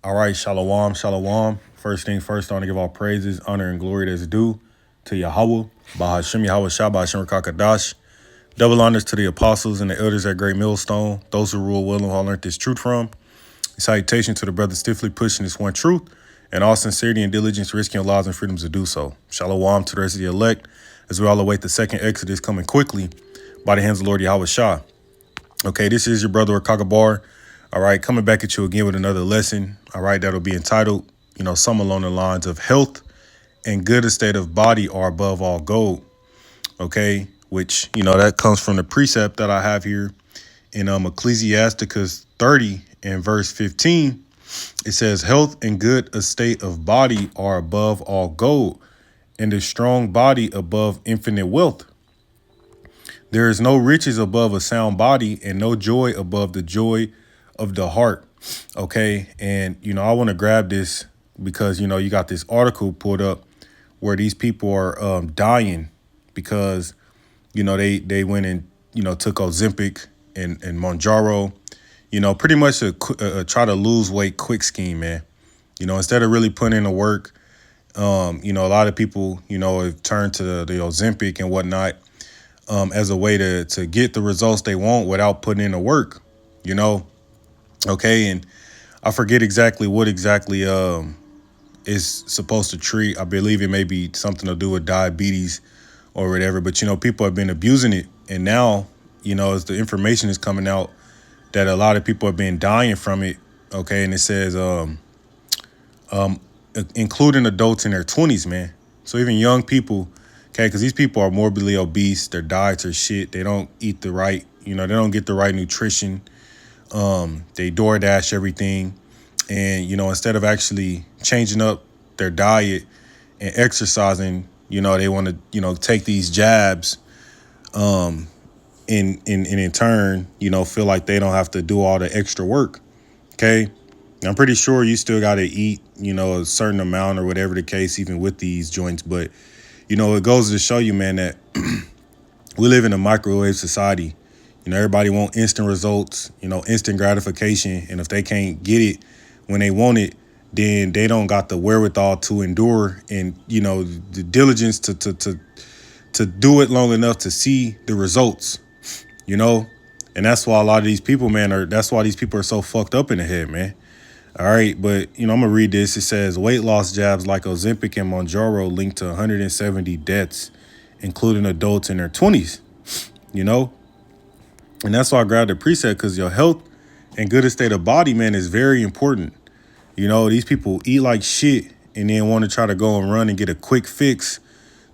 All right, shalom, shalom. First thing first, I want to give all praises, honor, and glory that's due to Yahweh, Bahashem Yahweh Shah, Bahashem Rakakadash. Double honors to the apostles and the elders at Great Millstone, those who rule well and who I learned this truth from. Salutation to the brothers stiffly pushing this one truth, and all sincerity and diligence risking your lives and freedoms to do so. Shalom to the rest of the elect, as we all await the second Exodus coming quickly by the hands of the Lord Yahweh Shah. Okay, this is your brother Kagabar. All right, coming back at you again with another lesson. All right, that'll be entitled, some along the lines of health and good estate of body are above all gold. Okay, which, that comes from the precept that I have here in Ecclesiasticus 30 and verse 15. It says, health and good estate of body are above all gold, and a strong body above infinite wealth. There is no riches above a sound body, and no joy above the joy of the heart. Okay. And, I want to grab this because, you got this article pulled up where these people are dying because, they went and, took Ozempic and Mounjaro, pretty much try to lose weight quick scheme, man. Instead of really putting in the work, a lot of people, have turned to the Ozempic and whatnot as a way to get the results they want without putting in the work, Okay, and I forget exactly what is supposed to treat. I believe it may be something to do with diabetes or whatever. But people have been abusing it, and now as the information is coming out that a lot of people have been dying from it. Okay, and it says including adults in their 20s, man. So even young people, okay, because these people are morbidly obese. Their diets are shit. They don't eat the right, they don't get the right nutrition. They DoorDash everything. And, instead of actually changing up their diet and exercising, they want to, take these jabs and in turn, feel like they don't have to do all the extra work. Okay. I'm pretty sure you still got to eat, a certain amount or whatever the case, even with these joints. But, it goes to show you, man, that we live in a microwave society. Everybody want instant results, instant gratification. And if they can't get it when they want it, then they don't got the wherewithal to endure and, the diligence to do it long enough to see the results, And that's why a lot of these people, man, that's why these people are so fucked up in the head, man. All right. But, I'm going to read this. It says weight loss jabs like Ozempic and Mounjaro linked to 170 deaths, including adults in their 20s, And that's why I grabbed the preset, because your health and good estate of body, man, is very important. These people eat like shit and then want to try to go and run and get a quick fix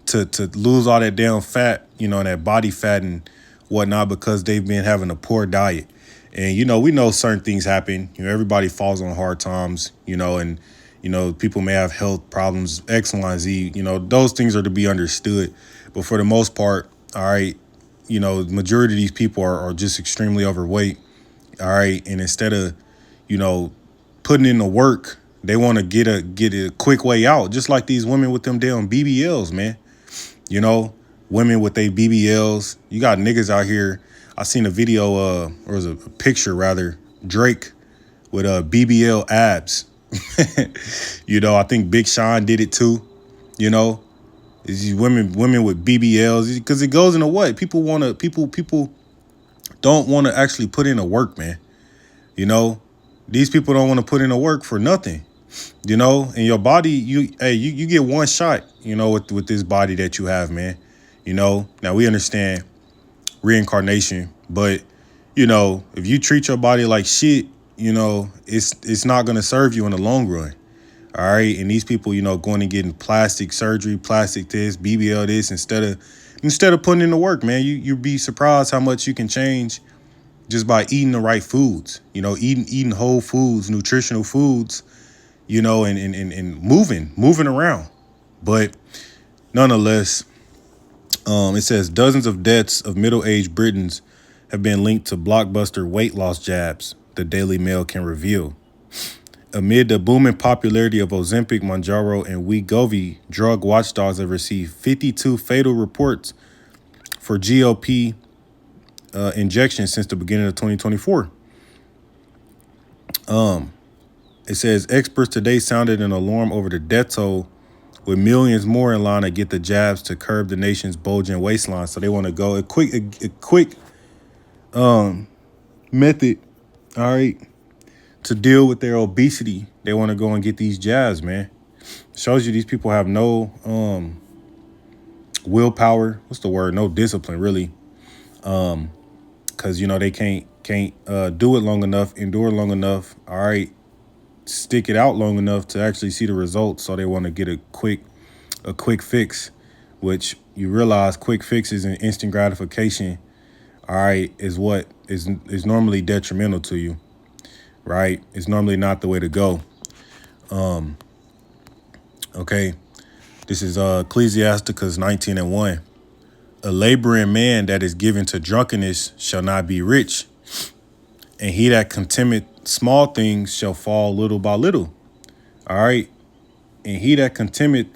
to lose all that damn fat, and that body fat and whatnot, because they've been having a poor diet. And, we know certain things happen. Everybody falls on hard times, and, people may have health problems, X, Y, and Z. Those things are to be understood. But for the most part, all right, the majority of these people are just extremely overweight. All right. And instead of, putting in the work, they want to get a quick way out. Just like these women with them damn BBLs, man. Women with their BBLs. You got niggas out here. I seen a video, or was a picture rather, Drake with BBL abs. I think Big Sean did it too. These women with BBLs, because it goes into what people don't want to actually put in the work, man. These people don't want to put in the work for nothing. And your body, you get one shot, with this body that you have, man. Now we understand reincarnation, but if you treat your body like shit, it's not going to serve you in the long run. All right. And these people, going and getting plastic surgery, plastic this, BBL this, instead of putting in the work, man, you'd be surprised how much you can change just by eating the right foods, eating whole foods, nutritional foods, and moving around. But nonetheless, it says dozens of deaths of middle-aged Britons have been linked to blockbuster weight loss jabs, the Daily Mail can reveal. Amid the booming popularity of Ozempic, Mounjaro, and Wegovy, drug watchdogs have received 52 fatal reports for GLP injections since the beginning of 2024. It says experts today sounded an alarm over the death toll, with millions more in line to get the jabs to curb the nation's bulging waistline. So they want to go a quick method, all right, to deal with their obesity. They want to go and get these jabs, man. Shows you these people have no willpower. What's the word? No discipline, really. Because they can't do it long enough, endure long enough. All right, stick it out long enough to actually see the results. So they want to get a quick fix, which you realize quick fixes and instant gratification, all right, is what is normally detrimental to you, right? It's normally not the way to go. Okay, this is Ecclesiasticus 19:1. A laboring man that is given to drunkenness shall not be rich, and he that contemneth small things shall fall little by little. All right, and he that contemneth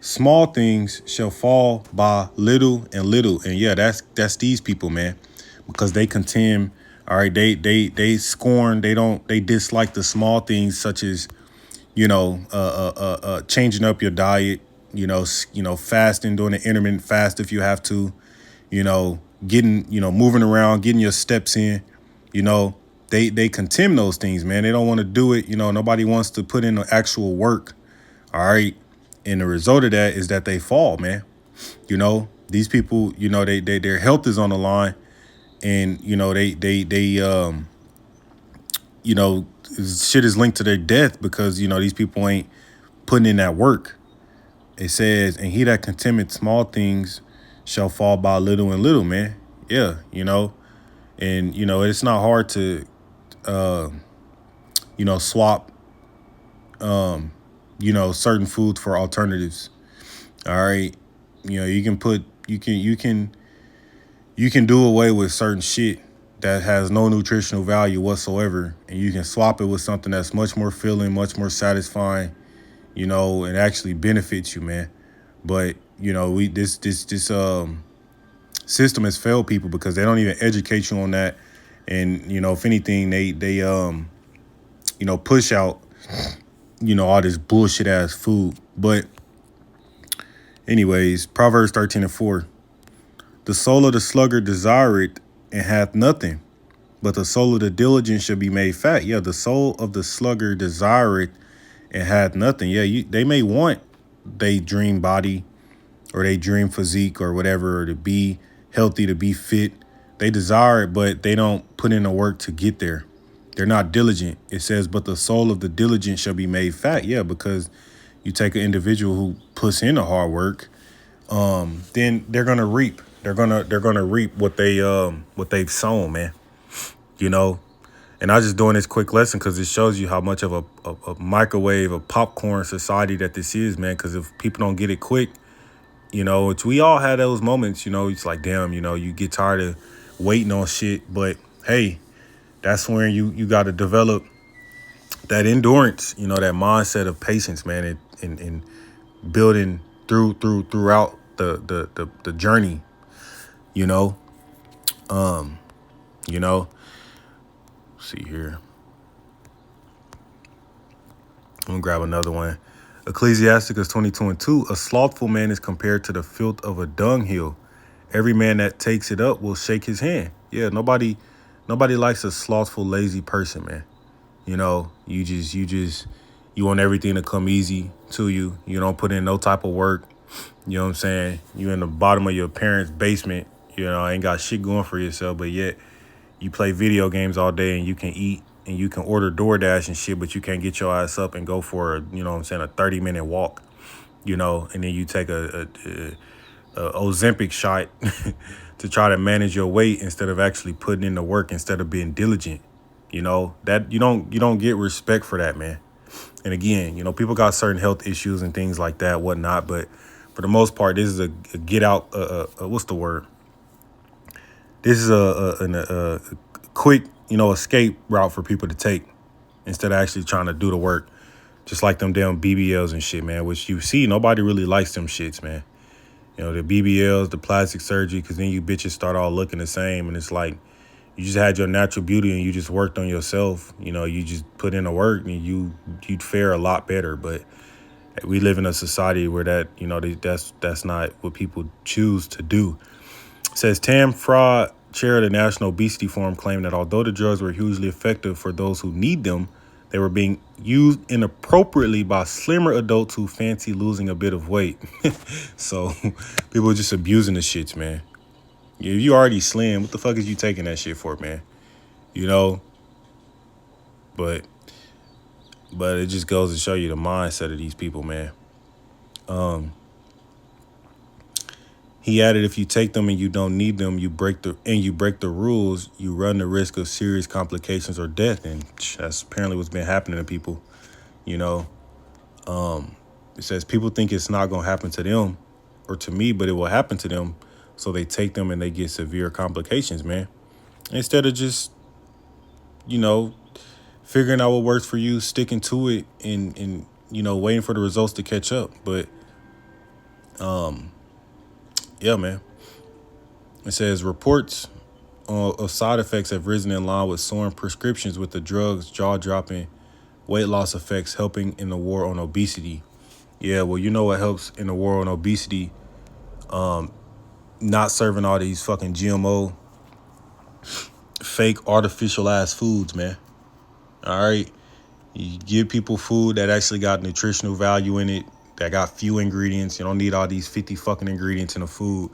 small things shall fall by little and little. And yeah, that's these people, man, because they contemn. All right, they scorn. They dislike the small things, such as changing up your diet. Fasting, doing an intermittent fast if you have to. Getting moving around, getting your steps in. They contemn those things, man. They don't want to do it. Nobody wants to put in the actual work. All right. And the result of that is that they fall, man. These people, their health is on the line, and shit is linked to their death because these people ain't putting in that work. It says, and he that contemneth small things shall fall by little and little, man. Yeah, and it's not hard to swap certain foods for alternatives. All right. You can do away with certain shit that has no nutritional value whatsoever, and you can swap it with something that's much more filling, much more satisfying, and actually benefits you, man. But this system has failed people because they don't even educate you on that. And if anything, they push out all this bullshit ass food. But anyways, Proverbs 13:4. The soul of the sluggard desireth and hath nothing, but the soul of the diligent shall be made fat. Yeah, the soul of the sluggard desireth and hath nothing. Yeah, they may want they dream body or they dream physique or whatever, or to be healthy, to be fit. They desire it, but they don't put in the work to get there. They're not diligent. It says, but the soul of the diligent shall be made fat. Yeah, because you take an individual who puts in the hard work, then they're gonna reap. They're gonna reap what they've sown, man. And I just doing this quick lesson because it shows you how much of a microwave, a popcorn society that this is, man. Because if people don't get it quick, we all had those moments. It's like, damn, you get tired of waiting on shit. But hey, that's when you got to develop that endurance, that mindset of patience, man, and building throughout the journey. See here. I'm gonna grab another one. Ecclesiasticus 22:2. A slothful man is compared to the filth of a dunghill. Every man that takes it up will shake his hand. Yeah, nobody likes a slothful, lazy person, man. You want everything to come easy to you. You don't put in no type of work. You know what I'm saying? You in the bottom of your parents' basement. Ain't got shit going for yourself, but yet you play video games all day and you can eat and you can order DoorDash and shit, but you can't get your ass up and go for a 30-minute walk, and then you take a Ozempic shot to try to manage your weight instead of actually putting in the work, instead of being diligent. That you don't get respect for that, man. And again, people got certain health issues and things like that, whatnot, but for the most part, this is a get out. What's the word? This is a quick, escape route for people to take instead of actually trying to do the work. Just like them damn BBLs and shit, man, which you see, nobody really likes them shits, man. The BBLs, the plastic surgery, because then you bitches start all looking the same. And it's like, you just had your natural beauty and you just worked on yourself, you just put in the work and you'd fare a lot better. But we live in a society where that's not what people choose to do. It says Tam Fraud, chair of the National Obesity Forum, claimed that although the drugs were hugely effective for those who need them, they were being used inappropriately by slimmer adults who fancy losing a bit of weight. So people are just abusing the shits, man. If you already slim, what the fuck is you taking that shit for, man? But it just goes to show you the mindset of these people, man. He added, if you take them and you don't need them, you break the rules, you run the risk of serious complications or death. And that's apparently what's been happening to people. It says people think it's not going to happen to them or to me, but it will happen to them. So they take them and they get severe complications, man. Instead of just, figuring out what works for you, sticking to it, and waiting for the results to catch up. But, yeah, man. It says reports of side effects have risen in line with soaring prescriptions, with the drugs jaw-dropping weight loss effects helping in the war on obesity. Yeah, well, you know what helps in the war on obesity? Not serving all these fucking GMO, fake, artificial-ass foods, man. All right? You give people food that actually got nutritional value in it, that got few ingredients. You don't need all these 50 fucking ingredients in the food.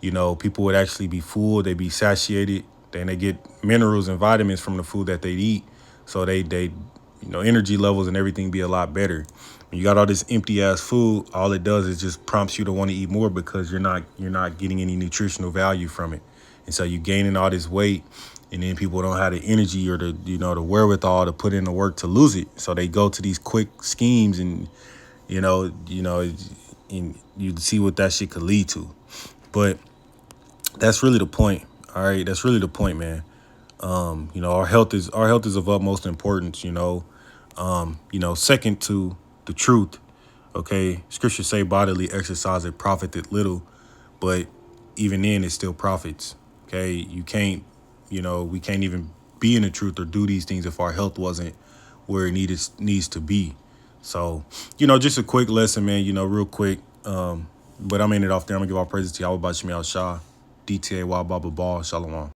People would actually be full. They'd be satiated. Then they get minerals and vitamins from the food that they eat. So they energy levels and everything be a lot better. When you got all this empty ass food, all it does is just prompts you to want to eat more because you're not getting any nutritional value from it. And so you're gaining all this weight, and then people don't have the energy or the wherewithal to put in the work to lose it. So they go to these quick schemes, and and you see what that shit could lead to. But that's really the point. All right, that's really the point, man. Our health is of utmost importance. Second to the truth. Okay, scriptures say bodily exercise it profiteth little, but even then it still profits. Okay, we can't even be in the truth or do these things if our health wasn't where it needs to be. So, just a quick lesson, man. Real quick. But I'm ending it off there. I'm gonna give all praises to Yahweh Bashim Al Shah, DTA Baba Ball, Shalom.